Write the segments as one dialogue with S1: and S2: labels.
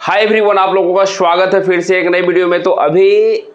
S1: Hi everyone, आप लोगों का स्वागत है फिर से एक नई वीडियो में। तो अभी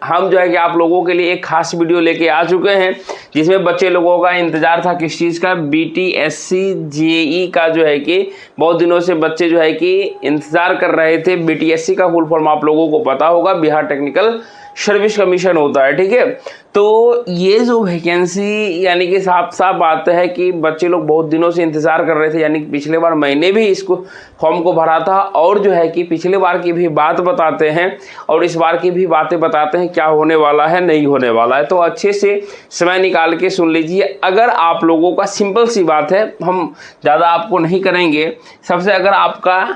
S1: हम जो है कि आप लोगों के लिए एक खास वीडियो लेके आ चुके हैं जिसमें बच्चे लोगों का इंतजार था किस चीज़ का, BTSC JEE का जो है कि बहुत दिनों से बच्चे जो है कि इंतजार कर रहे थे। BTSC का फुल फॉर्म आप लोगों को पता होगा, बिहार टेक्निकल सर्विस कमीशन होता है, ठीक है। तो ये जो वैकेंसी यानी कि साफ साफ बात है कि बच्चे लोग बहुत दिनों से इंतज़ार कर रहे थे, यानी कि पिछले बार मैंने भी इसको फॉर्म को भरा था और जो है कि पिछले बार की भी बात बताते हैं और इस बार की भी बातें बताते हैं क्या होने वाला है नहीं होने वाला है। तो अच्छे से समय निकाल के सुन लीजिए। अगर आप लोगों का सिंपल सी बात है, हम ज़्यादा आपको नहीं करेंगे। सबसे अगर आपका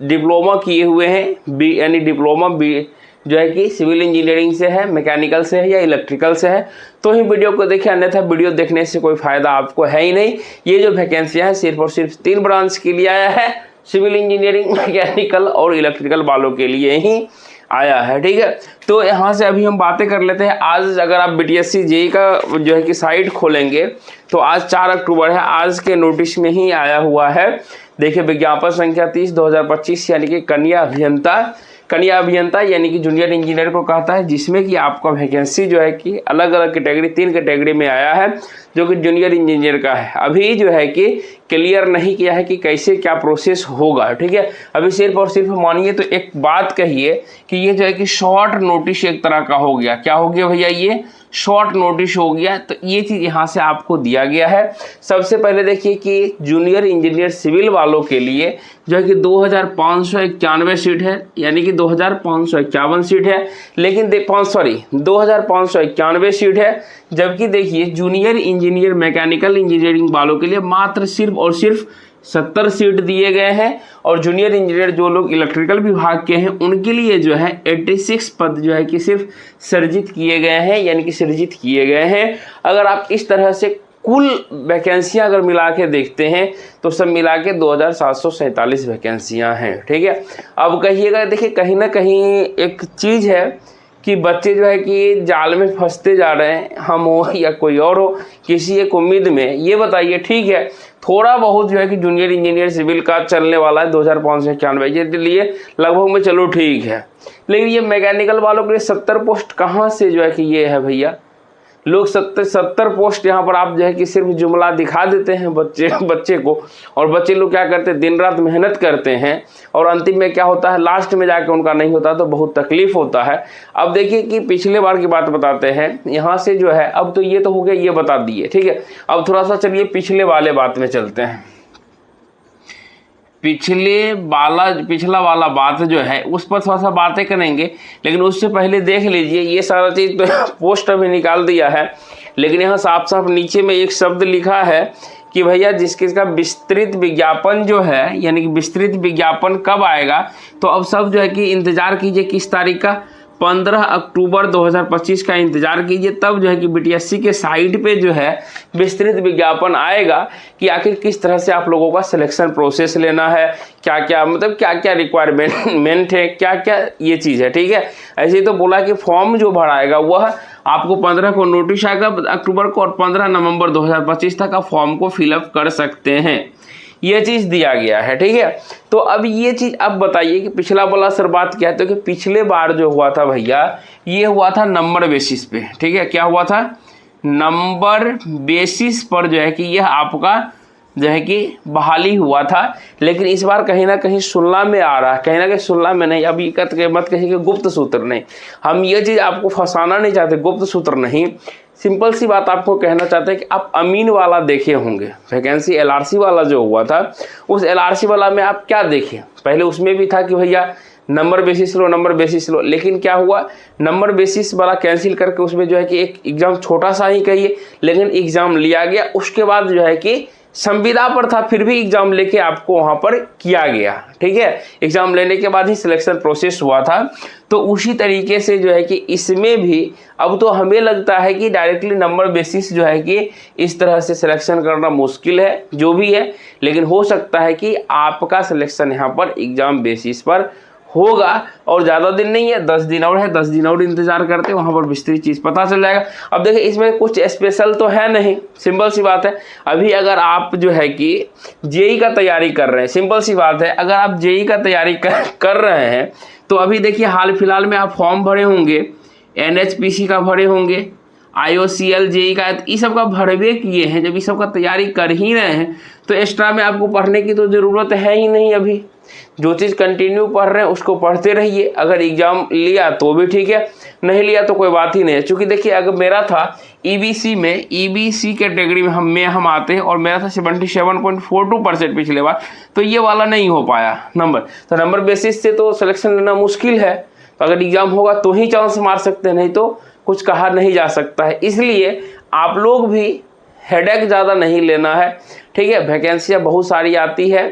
S1: डिप्लोमा किए हुए हैं यानी डिप्लोमा जो है कि सिविल इंजीनियरिंग से है, मैकेनिकल से है या इलेक्ट्रिकल से है तो ही वीडियो को देखिए, अन्यथा वीडियो देखने से कोई फ़ायदा आपको है ही नहीं। ये जो वैकेंसियाँ हैं सिर्फ और सिर्फ 3 ब्रांच के लिए आया है, सिविल इंजीनियरिंग, मैकेनिकल और इलेक्ट्रिकल वालों के लिए ही आया है, ठीक है। तो यहाँ से अभी हम बातें कर लेते हैं। आज अगर आप BTSC JEE का जो है कि साइट खोलेंगे तो आज 4 अक्टूबर है, आज के नोटिस में ही आया हुआ है। देखिए विज्ञापन संख्या 30/2025 यानी कि कन्या अभियंता यानी कि जूनियर इंजीनियर को कहता है, जिसमें कि आपका वैकेंसी जो है कि अलग अलग कैटेगरी 3 कैटेगरी में आया है जो कि जूनियर इंजीनियर का है। अभी जो है कि क्लियर नहीं किया है कि कैसे क्या प्रोसेस होगा, ठीक है। अभी सिर्फ और सिर्फ मानिए तो एक बात कहिए कि ये जो है कि शॉर्ट नोटिस एक तरह का हो गया। क्या हो गया भैया? ये शॉर्ट नोटिस हो गया। तो ये चीज़ यहाँ से आपको दिया गया है। सबसे पहले देखिए कि जूनियर इंजीनियर सिविल वालों के लिए जो है कि 2591 सीट है, यानी कि 2551 सीट है, लेकिन 2591 सीट है। जबकि देखिए जूनियर इंजीनियर मैकेनिकल इंजीनियरिंग वालों के लिए मात्र सिर्फ और सिर्फ 70 सीट दिए गए हैं और जूनियर इंजीनियर जो लोग इलेक्ट्रिकल विभाग के हैं उनके लिए जो है 86 पद जो है कि सिर्फ सृजित किए गए हैं, यानी कि सृजित किए गए हैं। अगर आप इस तरह से कुल वैकेंसियां अगर मिला के देखते हैं तो सब मिला के 2747 वैकेंसियां हैं, ठीक है। अब कहिएगा, देखिए कहीं ना कहीं एक चीज़ है कि बच्चे जो है कि जाल में फंसते जा रहे हैं, हम हो या कोई और हो, किसी एक उम्मीद में। ये बताइए, ठीक है थोड़ा बहुत जो है कि जूनियर इंजीनियर सिविल का चलने वाला है 2591 के लिए लगभग में, चलो ठीक है। लेकिन ये मैकेनिकल वालों के लिए 70 पोस्ट कहाँ से जो है कि ये है भैया? लोग 70 पोस्ट यहाँ पर आप जो है कि सिर्फ जुमला दिखा देते हैं बच्चे को, और बच्चे लोग क्या करते हैं, दिन रात मेहनत करते हैं और अंतिम में क्या होता है, लास्ट में जाके उनका नहीं होता तो बहुत तकलीफ होता है। अब देखिए कि पिछले बार की बात बताते हैं यहाँ से जो है। अब तो ये तो हो गया, ये बता दिए, ठीक है। अब थोड़ा सा चलिए पिछले वाले बात में चलते हैं। पिछला वाला बात जो है उस पर थोड़ा सा बातें करेंगे, लेकिन उससे पहले देख लीजिए ये सारा चीज़ तो पोस्ट अभी निकाल दिया है, लेकिन यहाँ साफ साफ नीचे में एक शब्द लिखा है कि भैया जिसका विस्तृत विज्ञापन जो है, यानी कि विस्तृत विज्ञापन कब आएगा। तो अब सब जो है कि इंतज़ार कीजिए किस तारीख का, 15 अक्टूबर 2025 का इंतज़ार कीजिए। तब जो है कि BTSC के साइट पे जो है विस्तृत विज्ञापन आएगा कि आखिर किस तरह से आप लोगों का सिलेक्शन प्रोसेस लेना है, क्या क्या मतलब क्या क्या रिक्वायरमेंट है, क्या क्या ये चीज़ है, ठीक है। ऐसे ही तो बोला कि फॉर्म जो भराएगा वह आपको 15 को नोटिस आएगा अक्टूबर को और 15 नवंबर 2025 तक आप फॉर्म को फिलअप कर सकते हैं। ये चीज़ दिया गया है, ठीक है। तो अब ये चीज़ अब बताइए कि पिछला वाला सर बात क्या है, तो कि पिछले बार जो हुआ था भैया ये हुआ था नंबर बेसिस पे, ठीक है। क्या हुआ था? नंबर बेसिस पर जो है कि यह आपका जो है कि बहाली हुआ था। लेकिन इस बार कहीं ना कहीं सुनना में आ रहा है, कहीं ना कहीं सुनना में नहीं, अब ये मत कहिए कि गुप्त सूत्र नहीं, हम ये चीज़ आपको फंसाना नहीं चाहते, गुप्त सूत्र नहीं, सिंपल सी बात आपको कहना चाहते हैं कि आप अमीन वाला देखे होंगे वैकेंसी, LRC वाला जो हुआ था उस LRC वाला में आप क्या देखें, पहले उसमें भी था कि भैया नंबर बेसिस लो, लेकिन क्या हुआ, नंबर बेसिस वाला कैंसिल करके उसमें जो है कि एक एग्ज़ाम छोटा सा ही कहिए लेकिन एग्ज़ाम लिया गया। उसके बाद जो है कि संविदा पर था फिर भी एग्ज़ाम लेके आपको वहाँ पर किया गया, ठीक है। एग्ज़ाम लेने के बाद ही सिलेक्शन प्रोसेस हुआ था। तो उसी तरीके से जो है कि इसमें भी अब तो हमें लगता है कि डायरेक्टली नंबर बेसिस जो है कि इस तरह से सिलेक्शन करना मुश्किल है, जो भी है, लेकिन हो सकता है कि आपका सिलेक्शन यहाँ पर एग्ज़ाम बेसिस पर होगा और ज़्यादा दिन नहीं है, 10 दिन और है, 10 दिन और इंतजार करते हैं, वहाँ पर विस्तृत चीज़ पता चल जाएगा। अब देखिए इसमें कुछ स्पेशल तो है नहीं, सिंपल सी बात है। अभी अगर आप जो है कि जेई का तैयारी कर रहे हैं, सिंपल सी बात है, अगर आप जेई का तैयारी कर रहे हैं तो अभी देखिए हाल फिलहाल में आप फॉर्म भरे होंगे, NHPC का भरे होंगे, IOCL जेई का, ये सब का भरवे किए हैं। जब ये सब का तैयारी कर ही रहे हैं तो एक्स्ट्रा में आपको पढ़ने की तो ज़रूरत है ही नहीं। अभी जो चीज़ कंटिन्यू पढ़ रहे हैं उसको पढ़ते रहिए। अगर एग्ज़ाम लिया तो भी ठीक है, नहीं लिया तो कोई बात ही नहीं है। चूँकि देखिए अगर मेरा था EBC कैटेगरी में हम आते हैं और मेरा था 77.42% पिछले बार, तो ये वाला नहीं हो पाया नंबर। तो नंबर बेसिस से तो सिलेक्शन लेना मुश्किल है। तो अगर एग्ज़ाम होगा तो ही चांस मार सकते हैं, नहीं तो कुछ कहा नहीं जा सकता है। इसलिए आप लोग भी हेडेक ज़्यादा नहीं लेना है, ठीक है। वैकेंसियाँ बहुत सारी आती है,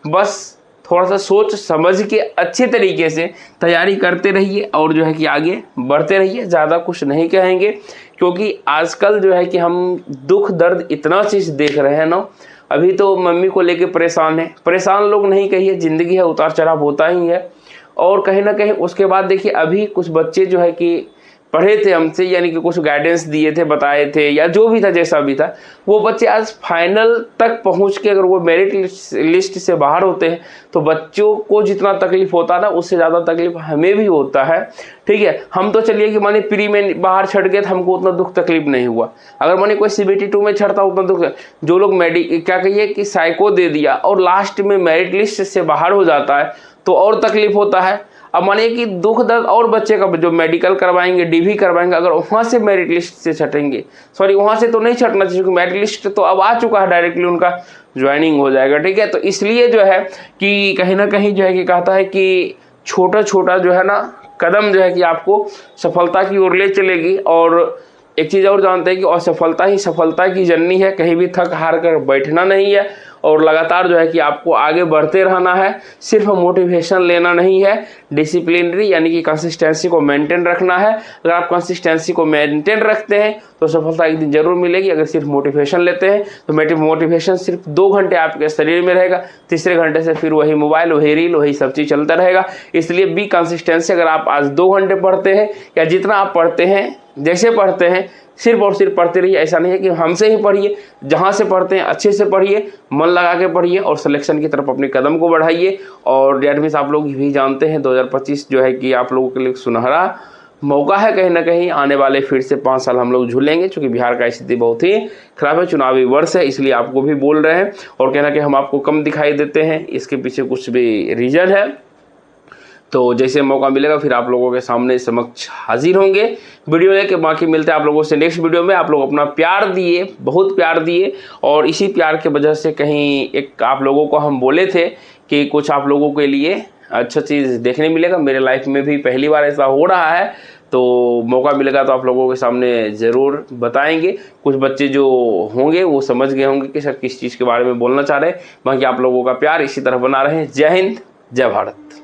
S1: बस थोड़ा सा सोच समझ के अच्छे तरीके से तैयारी करते रहिए और जो है कि आगे बढ़ते रहिए। ज़्यादा कुछ नहीं कहेंगे, क्योंकि आजकल जो है कि हम दुख दर्द इतना चीज़ देख रहे हैं ना। अभी तो मम्मी को लेके परेशान है, परेशान लोग नहीं कहिए, ज़िंदगी है, उतार चढ़ाव होता ही है। और कहीं ना कहीं उसके बाद देखिए अभी कुछ बच्चे जो है कि पढ़े थे हमसे, यानी कि कुछ गाइडेंस दिए थे, बताए थे, या जो भी था, जैसा भी था, वो बच्चे आज फाइनल तक पहुंच के अगर वो मेरिट लिस्ट से बाहर होते हैं तो बच्चों को जितना तकलीफ होता है ना, उससे ज़्यादा तकलीफ हमें भी होता है, ठीक है। हम तो चलिए कि माने प्री में बाहर छट गए तो हमको उतना दुख तकलीफ नहीं हुआ। अगर माने कोई CBT 2 में छटता उतना दुख, जो लोग क्या कहिए कि साइको दे दिया और लास्ट में मेरिट लिस्ट से बाहर हो जाता है तो और तकलीफ होता है। अब मानिए कि दुख दर्द और बच्चे का जो मेडिकल करवाएंगे, DV करवाएंगे, अगर वहाँ से मेरिट लिस्ट से छटेंगे, सॉरी वहाँ से तो नहीं छटना चाहिए, क्योंकि मेरिट लिस्ट तो अब आ चुका है, डायरेक्टली उनका ज्वाइनिंग हो जाएगा, ठीक है। तो इसलिए जो है कि कहीं ना कहीं जो है कि कहता है कि छोटा छोटा जो है ना कदम जो है कि आपको सफलता की ओर ले चलेगी। और एक चीज़ और जानते हैं कि असफलता ही सफलता की जर्नी है, कहीं भी थक हार कर बैठना नहीं है और लगातार जो है कि आपको आगे बढ़ते रहना है। सिर्फ मोटिवेशन लेना नहीं है, डिसिप्लिनरी यानी कि कंसिस्टेंसी को मेंटेन रखना है। अगर आप कंसिस्टेंसी को मेंटेन रखते हैं तो सफलता एक दिन जरूर मिलेगी। अगर सिर्फ मोटिवेशन लेते हैं तो मोटिवेशन सिर्फ 2 घंटे आपके शरीर में रहेगा, तीसरे घंटे से फिर वही मोबाइल, वही रील, वही सब चीज़ चलता रहेगा। इसलिए बी कंसिस्टेंसी। अगर आप आज 2 घंटे पढ़ते हैं या जितना आप पढ़ते हैं, जैसे पढ़ते हैं, सिर्फ और सिर्फ पढ़ते रहिए। ऐसा नहीं है कि हमसे ही पढ़िए, जहाँ से पढ़ते हैं अच्छे से पढ़िए, मन लगा के पढ़िए और सिलेक्शन की तरफ अपने कदम को बढ़ाइए। और डेट मीन्स आप लोग भी जानते हैं 2025 जो है कि आप लोगों के लिए सुनहरा मौका है। कहीं ना कहीं आने वाले फिर से 5 साल हम लोग झूलेंगे, क्योंकि बिहार का स्थिति बहुत ही खराब है, चुनावी वर्ष है, इसलिए आपको भी बोल रहे हैं। और कहना कि हम आपको कम दिखाई देते हैं, इसके पीछे कुछ भी रीज़न है। तो जैसे मौका मिलेगा फिर आप लोगों के सामने समक्ष हाजिर होंगे वीडियो लेके। बाकी मिलते हैं आप लोगों से नेक्स्ट वीडियो में। आप लोग अपना प्यार दिए, बहुत प्यार दिए, और इसी प्यार के वजह से कहीं एक आप लोगों को हम बोले थे कि कुछ आप लोगों के लिए अच्छा चीज़ देखने मिलेगा। मेरे लाइफ में भी पहली बार ऐसा हो रहा है, तो मौका मिलेगा तो आप लोगों के सामने ज़रूर बताएंगे। कुछ बच्चे जो होंगे वो समझ गए होंगे कि सर किस चीज़ के बारे में बोलना चाह रहे हैं। बाकी आप लोगों का प्यार इसी तरह बना रहे। जय हिंद, जय भारत।